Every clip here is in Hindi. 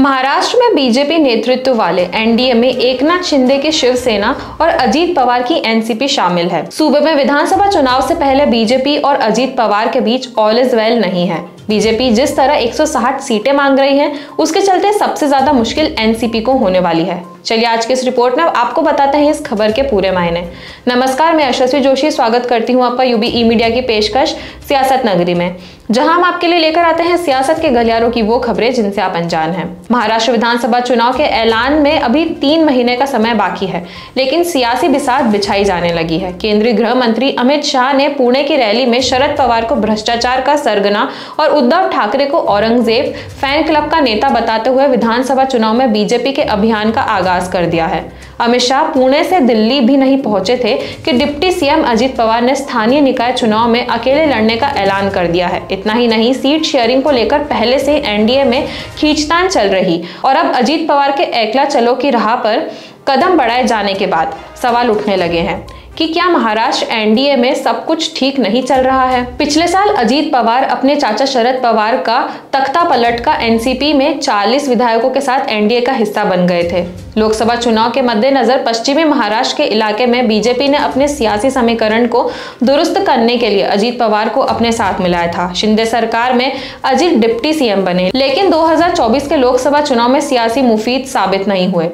महाराष्ट्र में बीजेपी नेतृत्व वाले एनडीए में एकनाथ शिंदे की शिवसेना और अजीत पवार की एनसीपी शामिल है। सूबे में विधानसभा चुनाव से पहले बीजेपी और अजीत पवार के बीच ऑल इज वेल नहीं है। बीजेपी जिस तरह 160 सीटें मांग रही है, उसके चलते सबसे ज्यादा मुश्किल एनसीपी को होने वाली है। चलिए आज के इस रिपोर्ट में आपको बताते हैं इस खबर के पूरे मायने। नमस्कार, मैं यशस्वी जोशी स्वागत करती हूं आपका यूबी ई मीडिया की पेशकश सियासत नगरी में, जहां हम आपके लिए लेकर आते हैं सियासत के गलियारों की वो खबरें जिनसे आप अनजान हैं। महाराष्ट्र विधानसभा चुनाव के ऐलान में अभी 3 महीने का समय बाकी है, लेकिन सियासी बिसात बिछाई जाने लगी है। केंद्रीय गृह मंत्री अमित शाह ने पुणे की रैली में शरद पवार को भ्रष्टाचार का सरगना और उद्धव ठाकरे को औरंगजेब फैन क्लब का नेता बताते हुए विधानसभा चुनाव में बीजेपी के अभियान का आगाज कर दिया है। अमित शाह पुणे से दिल्ली भी नहीं पहुंचे थे कि डिप्टी सीएम अजीत पवार ने स्थानीय निकाय चुनाव में अकेले लड़ने का ऐलान कर दिया है। इतना ही नहीं, सीट शेयरिंग को लेकर पहले से एनडीए में खींचतान चल रही और अब अजीत पवार के एकला चलो की राह पर कदम बढ़ाए जाने के बाद सवाल उठने लगे हैं कि क्या महाराष्ट्र एनडीए में सब कुछ ठीक नहीं चल रहा है। पिछले साल अजीत पवार अपने चाचा शरद पवार का तख्ता पलट का एनसीपी में 40 विधायकों के साथ एनडीए का हिस्सा बन गए थे। लोकसभा चुनाव के मद्देनजर पश्चिमी महाराष्ट्र के इलाके में बीजेपी ने अपने सियासी समीकरण को दुरुस्त करने के लिए अजीत पवार को अपने साथ मिलाया था। शिंदे सरकार में अजीत डिप्टी सीएम बने, लेकिन 2024 के लोकसभा चुनाव में सियासी मुफीद साबित नहीं हुए।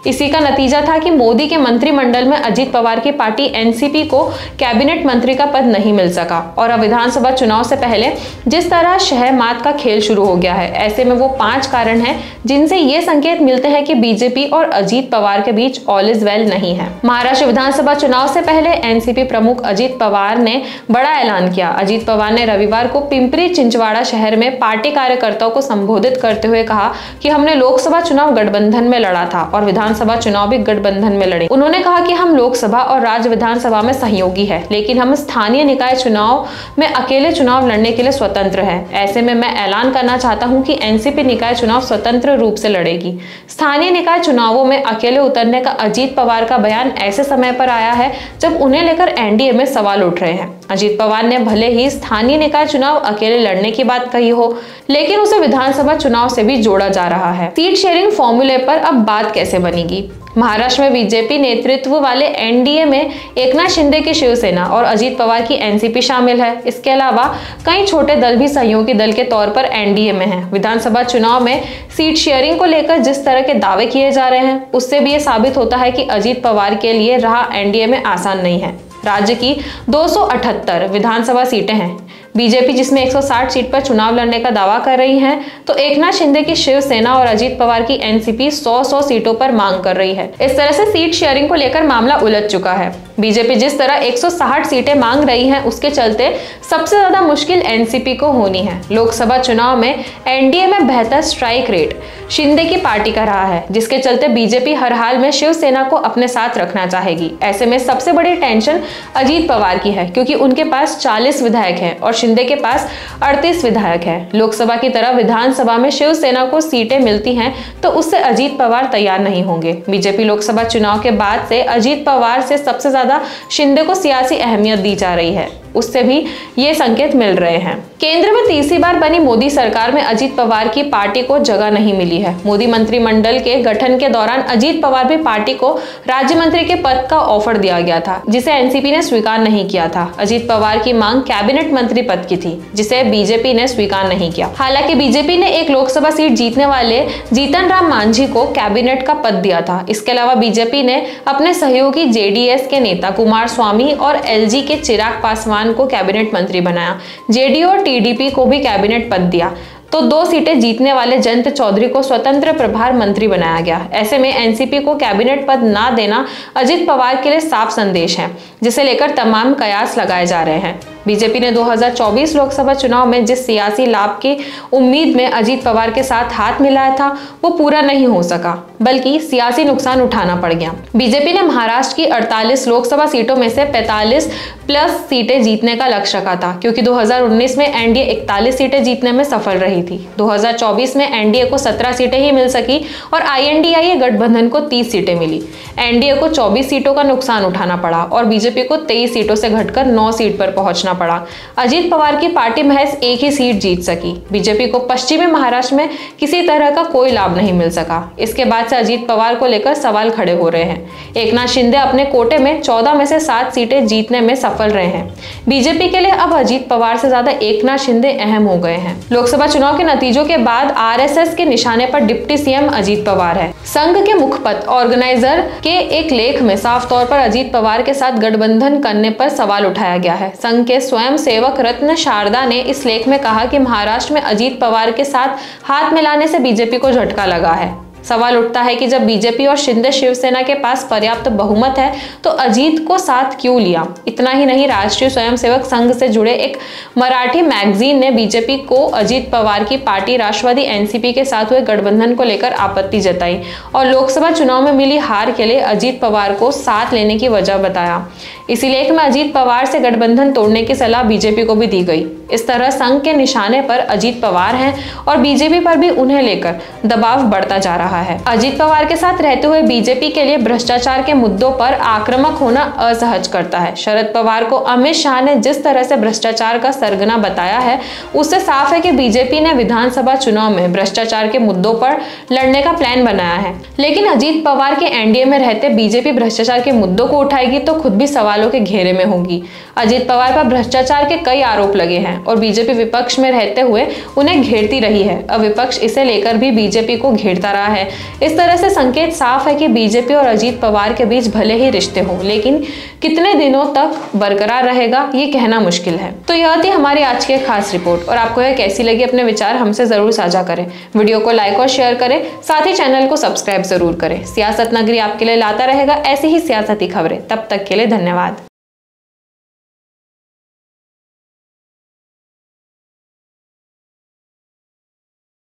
इसी का नतीजा था कि मोदी के मंत्रिमंडल में अजीत पवार की पार्टी एनसीपी को कैबिनेट मंत्री का पद नहीं मिल सका और अब विधानसभा चुनाव से पहले जिस तरह शह मात का खेल शुरू हो गया है। ऐसे में वो 5 कारण हैं जिनसे ये संकेत मिलते हैं कि बीजेपी और अजीत पवार के बीच ऑल इज वेल नहीं है। महाराष्ट्र विधानसभा चुनाव से पहले एनसीपी प्रमुख अजीत पवार ने बड़ा ऐलान किया। अजीत पवार ने रविवार को पिंपरी चिंचवाड़ा शहर में पार्टी कार्यकर्ताओं को संबोधित करते हुए कहा कि हमने लोकसभा चुनाव गठबंधन में लड़ा था और विधानसभा चुनाव भी गठबंधन में लड़े। उन्होंने कहा कि हम लोकसभा और राज्य विधानसभा में सहयोगी है, लेकिन हम स्थानीय निकाय चुनाव में अकेले चुनाव लड़ने के लिए स्वतंत्र है। ऐसे में मैं ऐलान करना चाहता हूं कि एनसीपी निकाय चुनाव स्वतंत्र रूप से लड़ेगी। स्थानीय निकाय चुनावों में अकेले उतरने का अजीत पवार का बयान ऐसे समय पर आया है जब उन्हें लेकर एनडीए में सवाल उठ रहे हैं। अजीत पवार ने भले ही स्थानीय निकाय चुनाव अकेले लड़ने की बात कही हो, लेकिन उसे विधानसभा चुनाव से भी जोड़ा जा रहा है। सीट शेयरिंग फॉर्मूले पर अब बात कैसे बनेगी। महाराष्ट्र में बीजेपी नेतृत्व वाले एनडीए में एकनाथ शिंदे की शिवसेना और अजीत पवार की एनसीपी शामिल है। इसके अलावा कई छोटे दल भी सहयोगी दल के तौर पर एनडीए में हैं। विधानसभा चुनाव में सीट शेयरिंग को लेकर जिस तरह के दावे किए जा रहे हैं, उससे भी ये साबित होता है कि अजीत पवार के लिए राह एनडीए में आसान नहीं है। राज्य की 278 विधानसभा सीटें हैं। बीजेपी जिसमें 160 सीट पर चुनाव लड़ने का दावा कर रही है, तो एकनाथ शिंदे की शिवसेना और अजीत पवार की एनसीपी 100 सीटों पर मांग कर रही है। इस तरह से सीट शेयरिंग को लेकर मामला उलझ चुका है। बीजेपी जिस तरह 160 सीटें मांग रही है, उसके चलते सबसे ज्यादा मुश्किल एनसीपी को होनी है। लोकसभा चुनाव में एनडीए में बेहतर स्ट्राइक रेट शिंदे की पार्टी का रहा है, जिसके चलते बीजेपी हर हाल में शिवसेना को अपने साथ रखना चाहेगी। ऐसे में सबसे बड़ी टेंशन अजीत पवार की है, क्योंकि उनके पास 40 विधायक हैं और शिंदे के पास 38 विधायक हैं। लोकसभा की तरह विधानसभा में शिवसेना को सीटें मिलती हैं तो उससे अजीत पवार तैयार नहीं होंगे। बीजेपी लोकसभा चुनाव के बाद से अजीत पवार से सबसे ज्यादा शिंदे को सियासी अहमियत दी जा रही है, उससे भी ये संकेत मिल रहे हैं। केंद्र में तीसरी बार बनी मोदी सरकार में अजीत पवार की पार्टी को जगह नहीं मिली है। मोदी मंत्रिमंडल के गठन के दौरान अजीत पवार भी पार्टी को राज्य मंत्री के पद का ऑफर दिया गया था, जिसे एनसीपी ने स्वीकार नहीं किया था। अजीत पवार की मांग कैबिनेट मंत्री पद की थी, जिसे बीजेपी ने स्वीकार नहीं किया। हालांकि बीजेपी ने एक लोकसभा सीट जीतने वाले जीतन राम मांझी को कैबिनेट का पद दिया था। इसके अलावा बीजेपी ने अपने सहयोगी जेडीएस के नेता कुमार स्वामी और एलजी के चिराग पासवान को कैबिनेट मंत्री बनाया। जेडीयू और टीडीपी को भी कैबिनेट पद दिया, तो 2 सीटें जीतने वाले जयंत चौधरी को स्वतंत्र प्रभार मंत्री बनाया गया। ऐसे में एनसीपी को कैबिनेट पद ना देना अजीत पवार के लिए साफ संदेश है, जिसे लेकर तमाम कयास लगाए जा रहे हैं। बीजेपी ने 2024 लोकसभा चुनाव में जिस सियासी लाभ की उम्मीद में अजीत पवार के साथ हाथ मिलाया था, वो पूरा नहीं हो सका, बल्कि सियासी नुकसान उठाना पड़ गया। बीजेपी ने महाराष्ट्र की 48 लोकसभा सीटों में से 45 प्लस सीटें जीतने का लक्ष्य रखा था, क्योंकि 2019 में एनडीए 41 सीटें जीतने में सफल रही थी। 2024 में एनडीए को 17 सीटें ही मिल सकी और आईएनडीआईए गठबंधन को 30 सीटें मिली। एनडीए को 24 सीटों का नुकसान उठाना पड़ा और बीजेपी को 23 सीटों से घटकर 9 सीट पर पहुंचना पड़ा। अजीत पवार की पार्टी महज एक ही सीट जीत सकी। बीजेपी को पश्चिमी महाराष्ट्र में किसी तरह का कोई लाभ नहीं मिल सका। इसके बाद से अजीत पवार को लेकर सवाल खड़े हो रहे हैं। एकनाथ शिंदे अपने कोटे में 14 में से 7 सीटें जीतने में सफल रहे हैं। बीजेपी के लिए अब अजीत पवार से ज्यादा एकनाथ शिंदे अहम हो गए हैं। लोकसभा चुनाव के नतीजों के बाद आरएसएस के निशाने पर डिप्टी सीएम अजीत पवार है। संघ के मुखपत्र ऑर्गेनाइजर के एक लेख में साफ तौर पर अजीत पवार के साथ गठबंधन करने पर सवाल उठाया गया है। संघ के स्वयं सेवक रत्न शारदा ने इस लेख में कहा कि महाराष्ट्र में अजीत पवार के साथ हाथ मिलाने से बीजेपी को झटका लगा है। सवाल उठता है कि जब बीजेपी और शिंदे शिवसेना के पास पर्याप्त बहुमत है तो अजीत को साथ क्यों लिया। इतना ही नहीं, राष्ट्रीय स्वयंसेवक संघ से जुड़े एक मराठी मैगजीन ने बीजेपी को अजीत पवार की पार्टी राष्ट्रवादी एनसीपी के साथ हुए गठबंधन को लेकर आपत्ति जताई और लोकसभा चुनाव में मिली हार के लिए अजीत पवार को साथ लेने की वजह बताया। इसी लेख में अजीत पवार से गठबंधन तोड़ने की सलाह बीजेपी को भी दी गई। इस तरह संघ के निशाने पर अजीत पवार हैं और बीजेपी पर भी उन्हें लेकर दबाव बढ़ता जा रहा है। अजीत पवार के साथ रहते हुए बीजेपी के लिए भ्रष्टाचार के मुद्दों पर आक्रामक होना असहज करता है। शरद पवार को अमित शाह ने जिस तरह से भ्रष्टाचार का सरगना बताया है, उससे साफ है कि बीजेपी ने विधानसभा चुनाव में भ्रष्टाचार के मुद्दों पर लड़ने का प्लान बनाया है। लेकिन अजीत पवार के एनडीए में रहते बीजेपी भ्रष्टाचार के मुद्दों को उठाएगी तो खुद भी सवालों के घेरे में होगी। अजीत पवार पर भ्रष्टाचार के कई आरोप लगे हैं और बीजेपी विपक्ष में रहते हुए उन्हें घेरती रही है। अब विपक्ष इसे लेकर भी बीजेपी को घेरता रहा है। इस तरह से संकेत साफ है कि बीजेपी और अजीत पवार के बीच भले ही रिश्ते हों, लेकिन कितने दिनों तक बरकरार रहेगा ये कहना मुश्किल है। तो यह थी हमारी आज की खास रिपोर्ट और आपको यह कैसी लगी अपने विचार हमसे जरूर साझा करें। वीडियो को लाइक और शेयर करें, साथ ही चैनल को सब्सक्राइब जरूर करें। सियासत नगरी आपके लिए लाता रहेगा ऐसी ही सियासती खबरें। तब तक के लिए धन्यवाद।